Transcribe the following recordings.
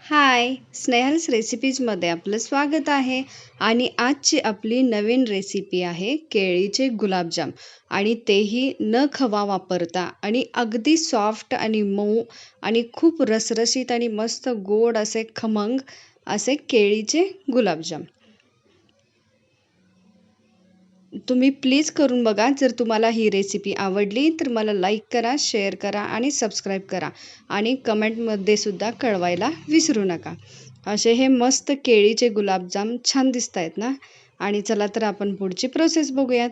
हाय, स्नेहल्स रेसिपीजमध्ये आपलं स्वागत आहे. आणि आजची आपली नवीन रेसिपी आहे केळीचे गुलाबजाम. आणि तेही न खवा वापरता आणि अगदी सॉफ्ट आणि मऊ आणि खूप रसरशीत आणि मस्त गोड असे खमंग असे केळीचे गुलाबजाम. तुम्ही प्लीज करून बघा. जर तुम्हाला ही रेसिपी आवडली तर मला लाईक करा, शेअर करा आणि सबस्क्राईब करा. आणि कमेंटमध्ये सुद्धा कळवायला विसरू नका. असे हे मस्त केळीचे गुलाबजाम छान दिसत आहेत ना. आणि चला तर आपण पुढची प्रोसेस बघूयात.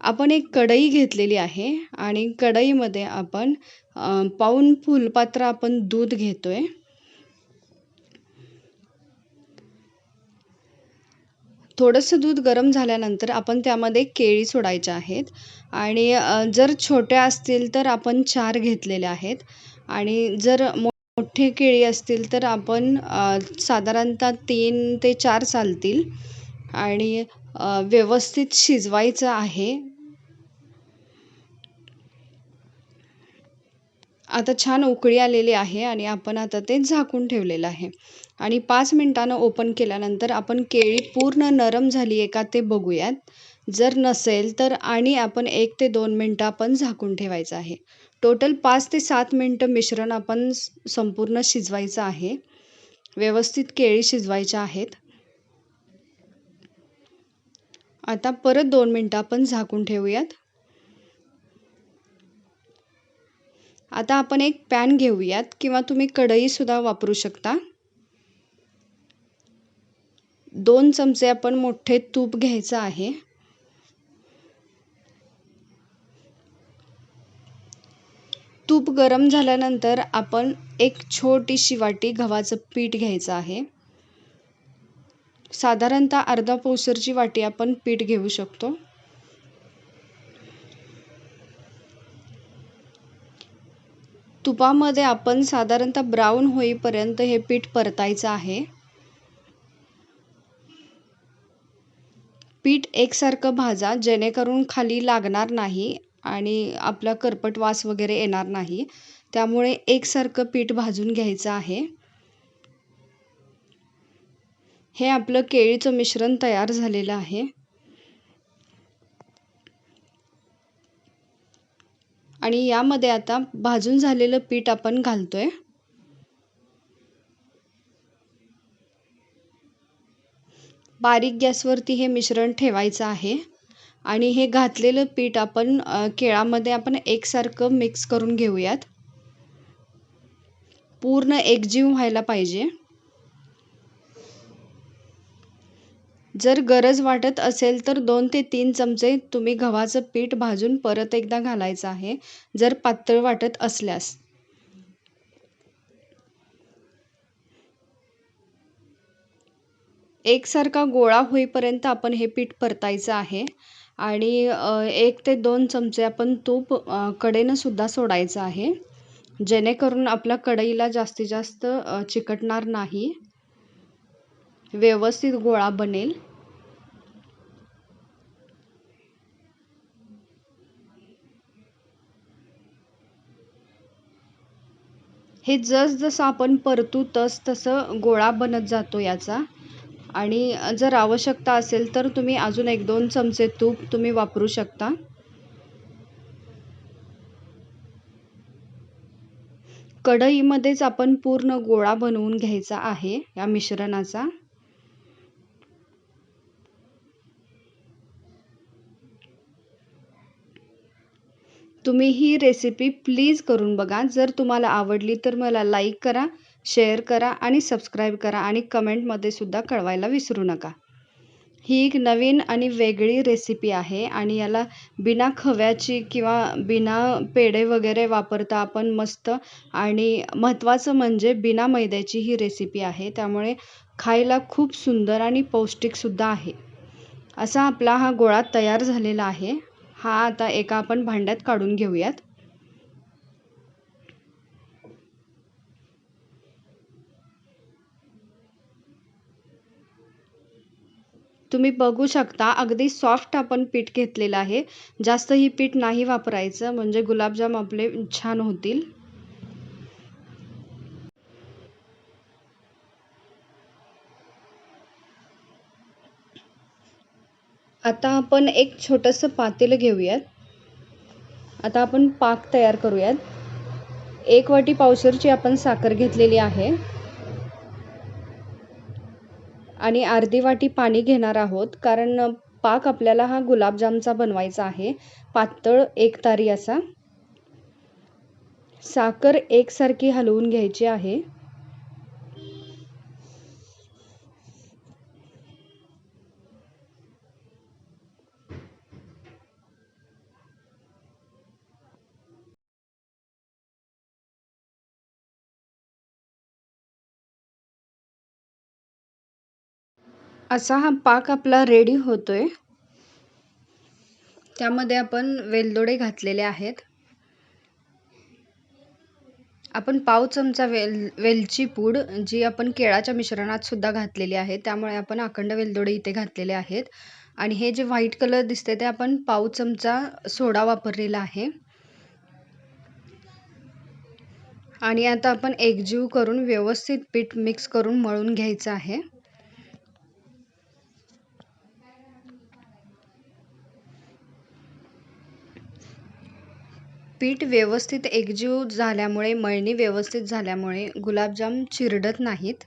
आपण एक कढई घेतलेली आहे आणि कढईमध्ये आपण पाऊण फुलपात्र आपण दूध घेतोय. थोडंसं दूध गरम झाल्यानंतर आपण त्यामध्ये केळी सोडायच्या आहेत. आणि जर छोट्या असतील तर आपण 4 घेतलेल्या आहेत. आणि जर मोठे केळी असतील तर आपण साधारणतः 3 ते 4 चालतील. आणि व्यवस्थित शिजवायचं आहे. आता छान उकळी आलेली आहे आणि आपण आता ते झाकून ठेवलेलं आहे. आणि 5 मिनिटानं ओपन केल्यानंतर आपण केळी पूर्ण नरम झाली आहे का ते बघूयात. जर नसेल तर आणि आपण 1 ते 2 मिनटं आपण झाकून ठेवायचं आहे. टोटल 5 ते 7 मिनटं मिश्रण आपण संपूर्ण शिजवायचं आहे. व्यवस्थित केळी शिजवायच्या आहेत. आता परत 2 मिनटं आपण झाकून ठेवूयात. आता आपण एक पॅन घेऊयात किंवा तुम्ही कढईसुद्धा वापरू शकता. 2 चमचे आपण मोठे तूप घ्यायचं आहे. तूप गरम झाल्यानंतर आपण एक छोटीशी वाटी गव्हाचं पीठ घ्यायचं आहे. साधारणतः अर्धा पोसरची वाटी आपण पीठ घेऊ शकतो. तुपामध्ये आपण साधारणतः ब्राऊन होईपर्यंत हे पीठ परतायचं आहे. पीठ एकसारखं भाजा, जेणेकरून खाली लागणार नाही आणि आपला करपट वास वगैरे येणार नाही. त्यामुळे एकसारखं पीठ भाजून घ्यायचं आहे. हे आपलं केळीचं मिश्रण तयार झालेलं आहे. आणि यामध्ये आता भाजून झालेलं पीठ आपण घालतोय. बारीक गॅसवरती हे मिश्रण ठेवायचं आहे. आणि हे घातलेलं पीठ आपण केळामध्ये आपण एकसारखं मिक्स करून घेऊयात. पूर्ण एकजीव व्हायला पाहिजे. जर गरज वाटत असेल तर 2 ते 3 चमचे तुम्ही गव्हाचं पीठ भाजून परत एकदा घालायचं आहे, जर पातळ वाटत असल्यास. एकसारखा गोळा होईपर्यंत आपण हे पीठ परतायचं आहे. आणि 1 ते 2 चमचे आपण तूप कडेनं सुद्धा सोडायचं आहे, जेणेकरून आपल्या कढईला जास्तीत जास्त चिकटणार नाही. व्यवस्थित गोळा बनेल. हे जसं आपण परतू तसं गोळा बनत जातो याचा. आणि जर आवश्यकता असेल तर तुम्ही अजून 1-2 चमचे तूप तुम्ही वापरू शकता. कढईमध्येच आपण पूर्ण गोळा बनवून घ्यायचा आहे या मिश्रणाचा. तुम्ही ही रेसिपी प्लीज करून बघा. जर तुम्हाला आवडली तर मला लाईक करा, शेअर करा आणि सबस्क्राईब करा. आणि कमेंटमध्ये सुद्धा कळवायला विसरू नका. ही एक नवीन आणि वेगळी रेसिपी आहे. आणि याला बिना खव्याची किंवा बिना पेढे वगैरे वापरता आपण मस्त. आणि महत्त्वाचं म्हणजे बिना मैद्याची ही रेसिपी आहे. त्यामुळे खायला खूप सुंदर आणि पौष्टिकसुद्धा आहे. असा आपला हा गोळा तयार झालेला आहे. हा आता एका आपण भांड्यात काढून घेऊयात. तुम्ही बघू शकता अगदी सॉफ्ट आपण पीठ घेतलेलं आहे. जास्त ही पीठ नाही वापरायचं, म्हणजे गुलाबजाम आपले छान होतील. आता आपण एक छोटंसं पातेलं घेऊयात. आता आपण पाक तयार करूयात. 1 वाटी पावशेरची आपण साखर घेतलेली आहे आणि अर्धी वाटी पाणी घेणार आहोत, कारण पाक आपल्याला हा गुलाबजामचा बनवायचा आहे, पातळ एकतारी असा. साखर एकसारखी हलवून घ्यायची आहे. असा हा पाक आपला रेडी होतोय. त्यामध्ये आपण वेलदोडे घातलेले आहेत. आपण पाव चमचा वेलची पूड जी आपण केळाच्या मिश्रणात सुद्धा घातलेली आहे, त्यामुळे आपण अखंड वेलदोडे इथे घातलेले आहेत. आणि हे जे व्हाईट कलर दिसते ते आपण पाव चमचा सोडा वापरलेला आहे. आणि आता आपण एकजीव करून व्यवस्थित पीठ मिक्स करून मळून घ्यायचं आहे. पीठ व्यवस्थित एकजीव झाल्यामुळे, मळणी व्यवस्थित झाल्यामुळे गुलाबजाम चिरडत नाहीत.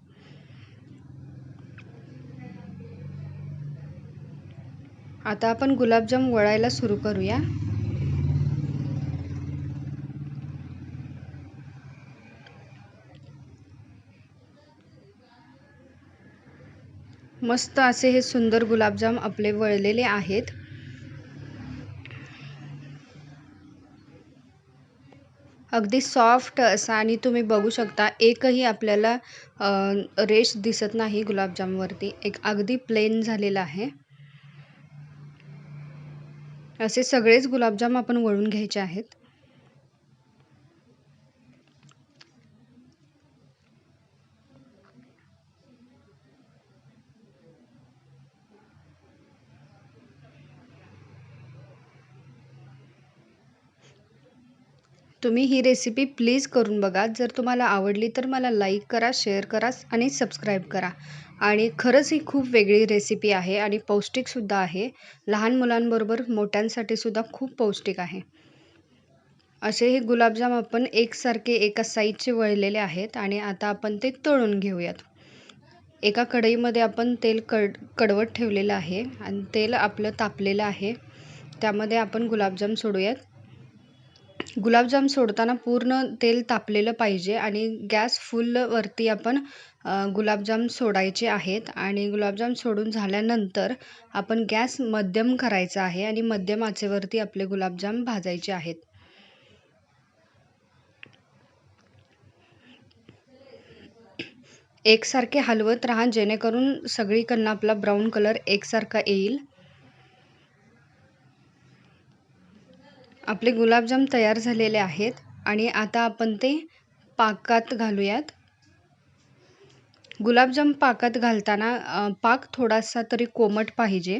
आता आपण गुलाबजाम वळायला सुरू करूया. मस्त असे हे सुंदर गुलाबजाम आपले वळलेले आहेत. अगदी सॉफ्ट असा, आणि तुम्ही बघू शकता एकही आपल्याला रेष दिसत नाही गुलाबजामवरती. एक अगदी प्लेन झालेला आहे. असे सगळेच गुलाबजाम आपण वळून घ्यायचे आहेत. तुम्ही ही रेसिपी प्लीज करून बघा. जर तुम्हाला आवडली तर मला लाईक करा, शेअर करा आणि सबस्क्राईब करा. आणि खरंच ही खूप वेगळी रेसिपी आहे आणि पौष्टिकसुद्धा आहे. लहान मुलांबरोबर मोठ्यांसाठी सुद्धा खूप पौष्टिक आहे. असे हे गुलाबजाम आपण एकसारखे एका साईजचे वळलेले आहेत आणि आता आपण ते तळून घेऊयात. एका कढईमध्ये आपण तेल कडवत ठेवलेलं आहे आणि तेल आपलं तापलेलं आहे. त्यामध्ये आपण गुलाबजाम सोडूयात. गुलाबजाम सोडताना पूर्ण तेल तापलेलं पाहिजे आणि गॅस फुलवरती आपण गुलाबजाम सोडायचे आहेत. आणि गुलाबजाम सोडून झाल्यानंतर आपण गॅस मध्यम करायचा आहे आणि मध्यम आचेवरती आपले गुलाबजाम भाजायचे आहेत. एकसारखे हलवत राहा, जेणेकरून सगळीकडनं आपला ब्राऊन कलर एकसारखा येईल. आपले गुलाबजाम तयार झालेले आहेत आणि आता आपण ते पाकात घालूयात. गुलाबजाम पाकात घालताना पाक थोडासा तरी कोमट पाहिजे,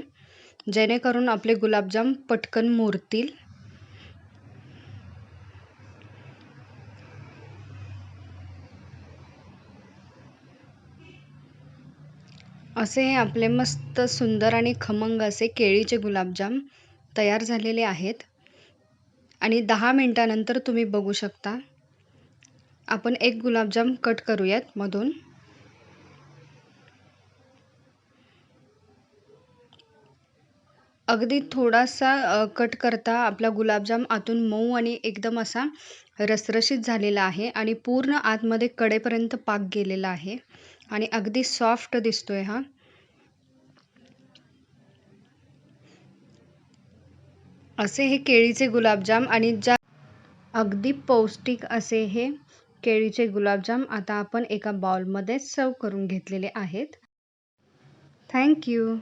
जेणेकरून आपले गुलाबजाम पटकन मुरतील. असे हे आपले मस्त सुंदर आणि खमंग असे केळीचे गुलाबजाम तयार झालेले आहेत. आणि 10 मिनिटानंतर तुम्ही बघू शकता. आपण एक गुलाबजाम कट करूयात मधून. अगदी थोडासा कट करता आपला गुलाबजाम आतून मऊ आणि एकदम असा रसरशीत झालेला आहे आणि पूर्ण आतमध्ये कडेपर्यंत पाक गेलेला आहे आणि अगदी सॉफ्ट दिसतोय हा. असे हे केळीचे गुलाबजाम आणि अगदी पौष्टिक असे हे केळीचे गुलाबजाम आता आपण एका बाउलमध्ये सर्व करून घेतलेले आहेत. Thank you.